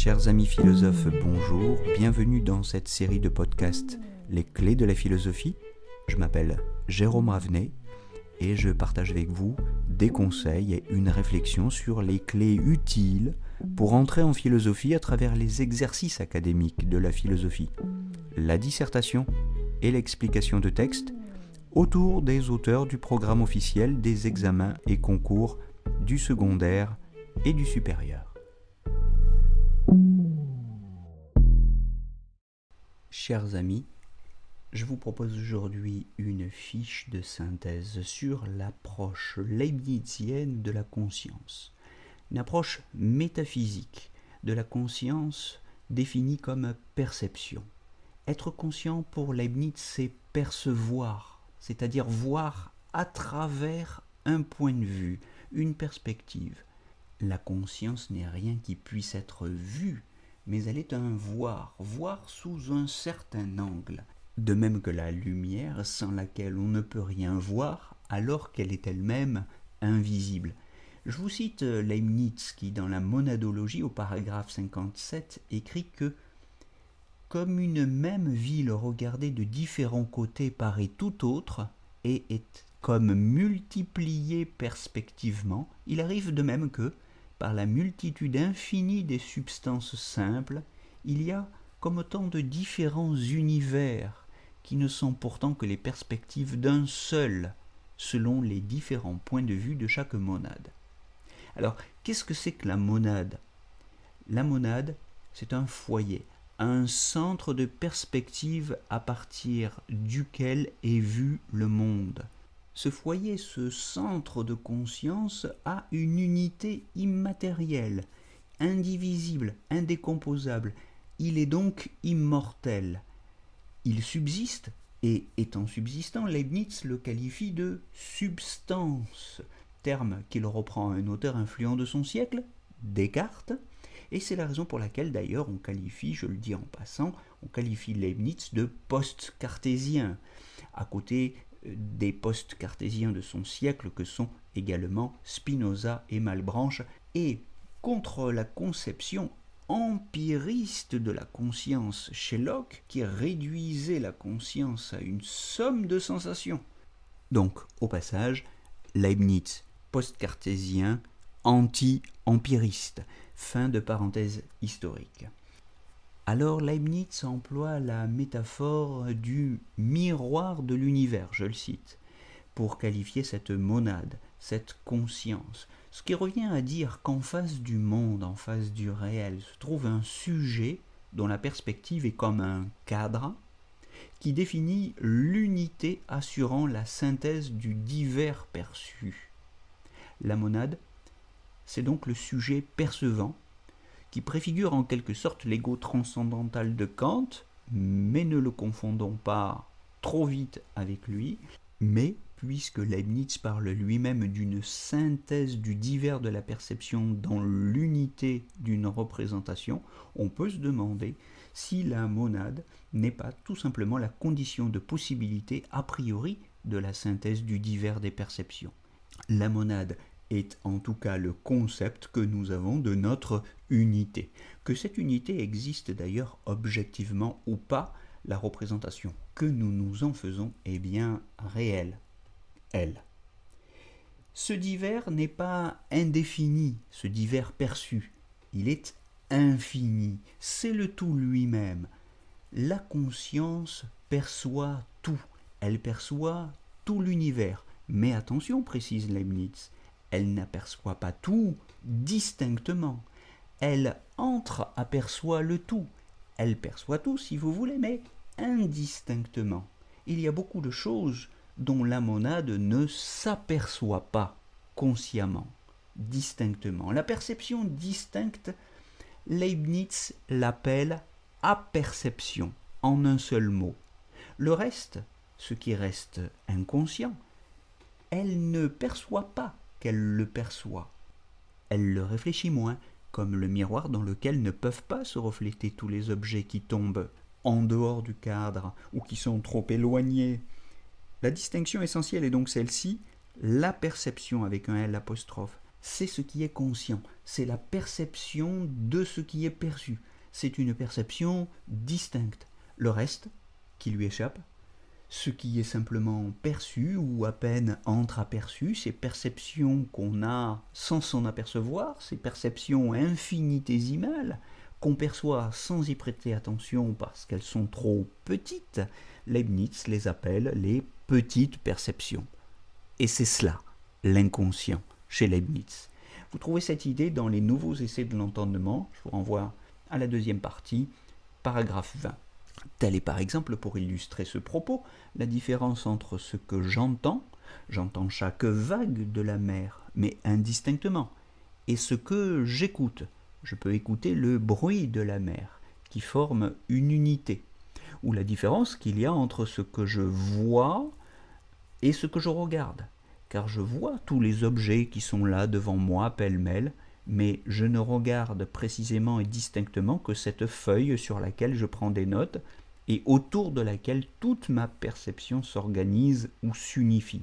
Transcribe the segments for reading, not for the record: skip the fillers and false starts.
Chers amis philosophes, bonjour, bienvenue dans cette série de podcasts Les clés de la philosophie. Je m'appelle Jérôme Ravenet et je partage avec vous des conseils et une réflexion sur les clés utiles pour entrer en philosophie à travers les exercices académiques de la philosophie, la dissertation et l'explication de textes autour des auteurs du programme officiel des examens et concours du secondaire et du supérieur. Chers amis, je vous propose aujourd'hui une fiche de synthèse sur l'approche leibnizienne de la conscience. Une approche métaphysique de la conscience définie comme perception. Être conscient pour Leibniz, c'est percevoir, c'est-à-dire voir à travers un point de vue, une perspective. La conscience n'est rien qui puisse être vu, mais elle est un voir sous un certain angle. De même que la lumière, sans laquelle on ne peut rien voir, alors qu'elle est elle-même invisible. Je vous cite Leibniz qui, dans la monadologie, au paragraphe 57, écrit que « Comme une même ville regardée de différents côtés paraît tout autre, et est comme multipliée perspectivement, il arrive de même que, par la multitude infinie des substances simples, il y a comme autant de différents univers qui ne sont pourtant que les perspectives d'un seul, selon les différents points de vue de chaque monade. » Alors, qu'est-ce que c'est que la monade ? La monade, c'est un foyer, un centre de perspective à partir duquel est vu le monde. Ce foyer, ce centre de conscience a une unité immatérielle, indivisible, indécomposable. Il est donc immortel. Il subsiste, et étant subsistant, Leibniz le qualifie de substance, terme qu'il reprend à un auteur influent de son siècle, Descartes, et c'est la raison pour laquelle d'ailleurs on qualifie, je le dis en passant, on qualifie Leibniz de post-cartésien, à côté des post-cartésiens de son siècle que sont également Spinoza et Malebranche, et contre la conception empiriste de la conscience chez Locke, qui réduisait la conscience à une somme de sensations. Donc, au passage, Leibniz, post-cartésien, anti-empiriste. Fin de parenthèse historique. Alors Leibniz emploie la métaphore du miroir de l'univers, je le cite, pour qualifier cette monade, cette conscience. Ce qui revient à dire qu'en face du monde, en face du réel, se trouve un sujet dont la perspective est comme un cadre qui définit l'unité assurant la synthèse du divers perçu. La monade, c'est donc le sujet percevant qui préfigure en quelque sorte l'ego transcendantal de Kant, mais ne le confondons pas trop vite avec lui. Mais, puisque Leibniz parle lui-même d'une synthèse du divers de la perception dans l'unité d'une représentation, on peut se demander si la monade n'est pas tout simplement la condition de possibilité a priori de la synthèse du divers des perceptions. La monade est en tout cas le concept que nous avons de notre unité. Que cette unité existe d'ailleurs objectivement ou pas, la représentation que nous nous en faisons est bien réelle, elle. Ce divers n'est pas indéfini, ce divers perçu, il est infini, c'est le tout lui-même. La conscience perçoit tout, elle perçoit tout l'univers, mais attention, précise Leibniz, elle n'aperçoit pas tout distinctement. Elle entre-aperçoit le tout. Elle perçoit tout, si vous voulez, mais indistinctement. Il y a beaucoup de choses dont la monade ne s'aperçoit pas consciemment, distinctement. La perception distincte, Leibniz l'appelle aperception, en un seul mot. Le reste, ce qui reste inconscient, elle ne perçoit pas qu'elle le perçoit. Elle le réfléchit moins, comme le miroir dans lequel ne peuvent pas se refléter tous les objets qui tombent en dehors du cadre ou qui sont trop éloignés. La distinction essentielle est donc celle-ci, la perception avec un L apostrophe. c'est ce qui est conscient, c'est la perception de ce qui est perçu. C'est une perception distincte. Le reste, qui lui échappe, ce qui est simplement perçu ou à peine entreaperçu, ces perceptions qu'on a sans s'en apercevoir, ces perceptions infinitésimales qu'on perçoit sans y prêter attention parce qu'elles sont trop petites, Leibniz les appelle les petites perceptions. Et c'est cela, l'inconscient, chez Leibniz. Vous trouvez cette idée dans les nouveaux essais de l'entendement, je vous renvoie à la deuxième partie, paragraphe 20. Telle est par exemple, pour illustrer ce propos, la différence entre ce que j'entends chaque vague de la mer, mais indistinctement, et ce que j'écoute. Je peux écouter le bruit de la mer, qui forme une unité, ou la différence qu'il y a entre ce que je vois et ce que je regarde, car je vois tous les objets qui sont là devant moi pêle-mêle, mais je ne regarde précisément et distinctement que cette feuille sur laquelle je prends des notes et autour de laquelle toute ma perception s'organise ou s'unifie.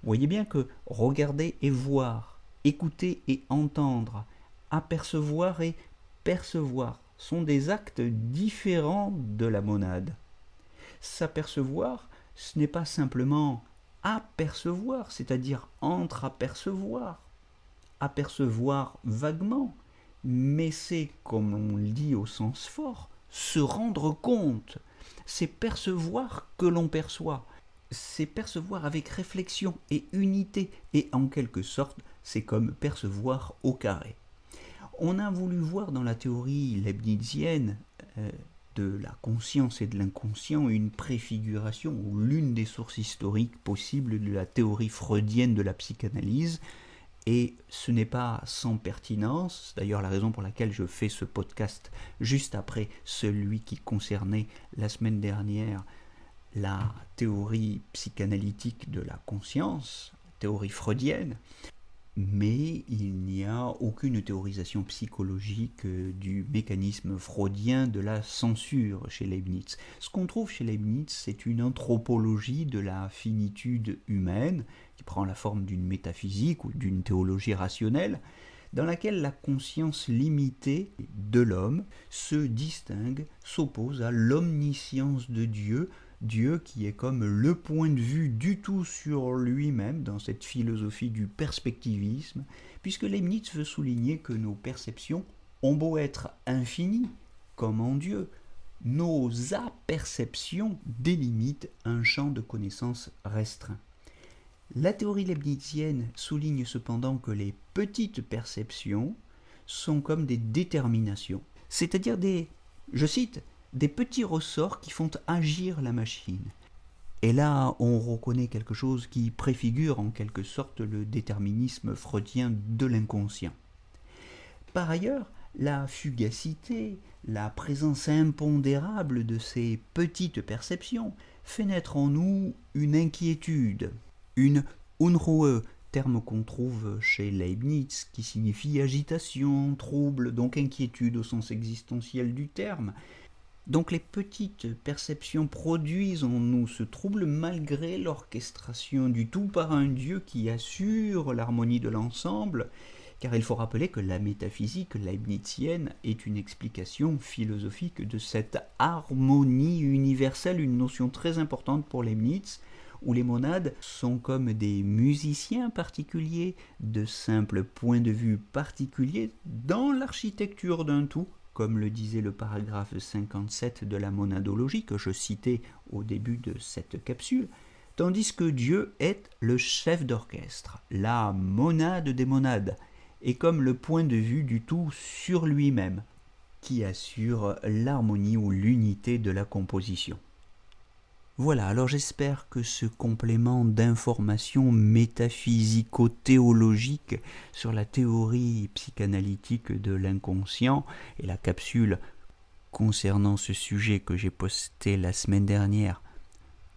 Voyez bien que regarder et voir, écouter et entendre, apercevoir et percevoir sont des actes différents de la monade. S'apercevoir, ce n'est pas simplement apercevoir, c'est-à-dire entreapercevoir. Apercevoir vaguement, mais c'est, comme on le dit au sens fort, se rendre compte. C'est percevoir que l'on perçoit. C'est percevoir avec réflexion et unité, et en quelque sorte, c'est comme percevoir au carré. On a voulu voir dans la théorie leibnizienne de la conscience et de l'inconscient une préfiguration ou l'une des sources historiques possibles de la théorie freudienne de la psychanalyse. Et ce n'est pas sans pertinence, d'ailleurs la raison pour laquelle je fais ce podcast juste après celui qui concernait la semaine dernière la théorie psychanalytique de la conscience, théorie freudienne, mais il n'y a aucune théorisation psychologique du mécanisme freudien de la censure chez Leibniz. Ce qu'on trouve chez Leibniz, c'est une anthropologie de la finitude humaine, qui prend la forme d'une métaphysique ou d'une théologie rationnelle, dans laquelle la conscience limitée de l'homme se distingue, s'oppose à l'omniscience de Dieu, Dieu qui est comme le point de vue du tout sur lui-même dans cette philosophie du perspectivisme, puisque Leibniz veut souligner que nos perceptions ont beau être infinies, comme en Dieu, nos aperceptions délimitent un champ de connaissances restreint. La théorie leibnizienne souligne cependant que les petites perceptions sont comme des déterminations, c'est-à-dire je cite, des petits ressorts qui font agir la machine. Et là, on reconnaît quelque chose qui préfigure en quelque sorte le déterminisme freudien de l'inconscient. Par ailleurs, la fugacité, la présence impondérable de ces petites perceptions fait naître en nous une inquiétude, une Unruhe, terme qu'on trouve chez Leibniz, qui signifie agitation, trouble, donc inquiétude au sens existentiel du terme. Donc les petites perceptions produisent en nous ce trouble malgré l'orchestration du tout par un Dieu qui assure l'harmonie de l'ensemble, car il faut rappeler que la métaphysique leibnizienne est une explication philosophique de cette harmonie universelle, une notion très importante pour Leibniz, où les monades sont comme des musiciens particuliers, de simples points de vue particuliers dans l'architecture d'un tout, comme le disait le paragraphe 57 de la monadologie que je citais au début de cette capsule, tandis que Dieu est le chef d'orchestre, la monade des monades, et comme le point de vue du tout sur lui-même, qui assure l'harmonie ou l'unité de la composition. Voilà, alors j'espère que ce complément d'informations métaphysico-théologiques sur la théorie psychanalytique de l'inconscient et la capsule concernant ce sujet que j'ai posté la semaine dernière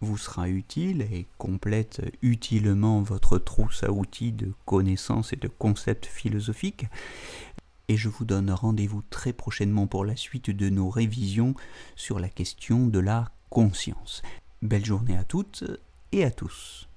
vous sera utile et complète utilement votre trousse à outils de connaissances et de concepts philosophiques. Et je vous donne rendez-vous très prochainement pour la suite de nos révisions sur la question de la conscience. Belle journée à toutes et à tous.